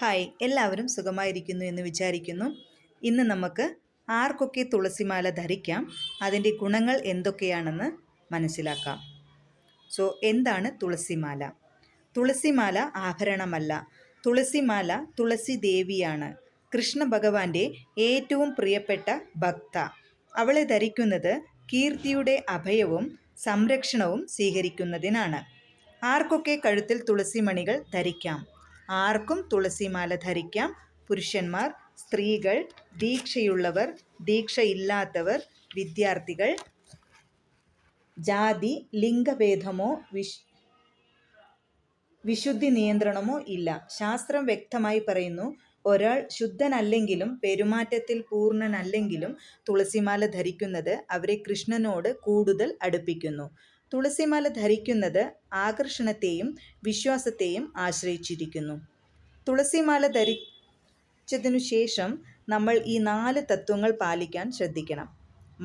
Hi, എല്ലാവരും സുഖമായിരിക്കുന്നു എന്ന് വിചാരിക്കുന്നു. ഇന്ന് നമുക്ക് ആർക്കൊക്കെ തുളസിമാല ധരിക്കാം, അതിൻ്റെ ഗുണങ്ങൾ എന്തൊക്കെയാണെന്ന് മനസ്സിലാക്കാം. എന്താണ് തുളസിമാല? തുളസിമാല ആഭരണമല്ല. തുളസിമാല തുളസി ദേവിയാണ്, കൃഷ്ണ ഭഗവാന്റെ ഏറ്റവും പ്രിയപ്പെട്ട ഭക്ത. അവളെ ധരിക്കുന്നത് കീർത്തിയുടെ അഭയവും സംരക്ഷണവും സ്വീകരിക്കുന്നതിനാണ്. ആർക്കൊക്കെ കഴുത്തിൽ തുളസിമണികൾ ധരിക്കാം? ആർക്കും തുളസിമാല ധരിക്കാം. പുരുഷന്മാർ, സ്ത്രീകൾ, ദീക്ഷയുള്ളവർ, ദീക്ഷയില്ലാത്തവർ, വിദ്യാർത്ഥികൾ. ജാതി, ലിംഗഭേദമോ വിശുദ്ധി നിയന്ത്രണമോ ഇല്ല. ശാസ്ത്രം വ്യക്തമായി പറയുന്നു, ഒരാൾ ശുദ്ധനല്ലെങ്കിലും പെരുമാറ്റത്തിൽ പൂർണ്ണനല്ലെങ്കിലും തുളസിമാല ധരിക്കുന്നത് അവരെ കൃഷ്ണനോട് കൂടുതൽ അടുപ്പിക്കുന്നു. തുളസിമാല ധരിക്കുന്നത് ആകർഷണത്തെയും വിശ്വാസത്തെയും ആശ്രയിച്ചിരിക്കുന്നു. തുളസിമാല ധരിച്ചതിനു ശേഷം നമ്മൾ ഈ 4 തത്വങ്ങൾ പാലിക്കാൻ ശ്രദ്ധിക്കണം.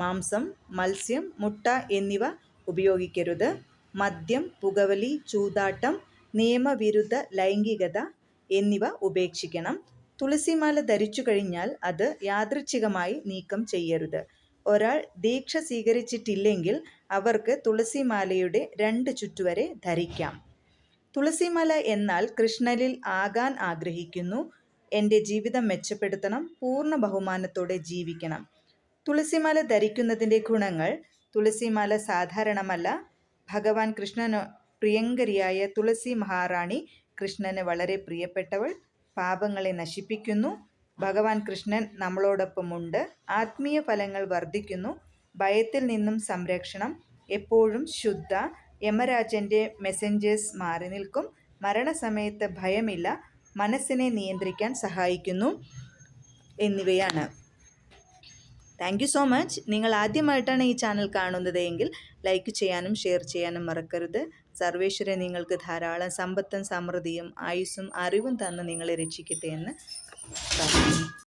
മാംസം, മത്സ്യം, മുട്ട എന്നിവ ഉപയോഗിക്കരുത്. മദ്യം, പുകവലി, ചൂതാട്ടം, നിയമവിരുദ്ധ ലൈംഗികത എന്നിവ ഉപേക്ഷിക്കണം. തുളസിമാല ധരിച്ചു കഴിഞ്ഞാൽ അത് യാദൃച്ഛികമായി നീക്കം ചെയ്യരുത്. ഒരാൾ ദീക്ഷ സ്വീകരിച്ചിട്ടില്ലെങ്കിൽ അവർക്ക് തുളസിമാലയുടെ 2 ചുറ്റുവരെ ധരിക്കാം. തുളസിമാല എന്നാൽ കൃഷ്ണനിൽ ആകാൻ ആഗ്രഹിക്കുന്നു, എൻ്റെ ജീവിതം മെച്ചപ്പെടുത്തണം, പൂർണ്ണ ബഹുമാനത്തോടെ ജീവിക്കണം. തുളസിമാല ധരിക്കുന്നതിൻ്റെ ഗുണങ്ങൾ. തുളസിമാല സാധാരണമല്ല. ഭഗവാൻ കൃഷ്ണന് പ്രിയങ്കരിയായ തുളസി മഹാറാണി കൃഷ്ണന് വളരെ പ്രിയപ്പെട്ടവൾ. പാപങ്ങളെ നശിപ്പിക്കുന്നു. ഭഗവാൻ കൃഷ്ണൻ നമ്മളോടൊപ്പമുണ്ട്. ആത്മീയ ഫലങ്ങൾ വർദ്ധിക്കുന്നു. ഭയത്തിൽ നിന്നും സംരക്ഷണം. എപ്പോഴും ശുദ്ധ. യമരാജൻ്റെ മെസ്സഞ്ചേഴ്സ് മാറി നിൽക്കും. മരണസമയത്ത് ഭയമില്ല. മനസ്സിനെ നിയന്ത്രിക്കാൻ സഹായിക്കുന്നു എന്നിവയാണ്. Thank you so much. നിങ്ങൾ ആദ്യമായിട്ടാണ് ഈ ചാനൽ കാണുന്നത് എങ്കിൽ ലൈക്ക് ചെയ്യാനും ഷെയർ ചെയ്യാനും മറക്കരുത്. സർവേശ്വരൻ നിങ്ങൾക്ക് ധാരാളം സമ്പത്തും സമൃദ്ധിയും ആയുസ്സും അറിവും തന്ന് നിങ്ങളെ രക്ഷിക്കട്ടെ എന്ന് പ്രാർത്ഥിക്കുന്നു.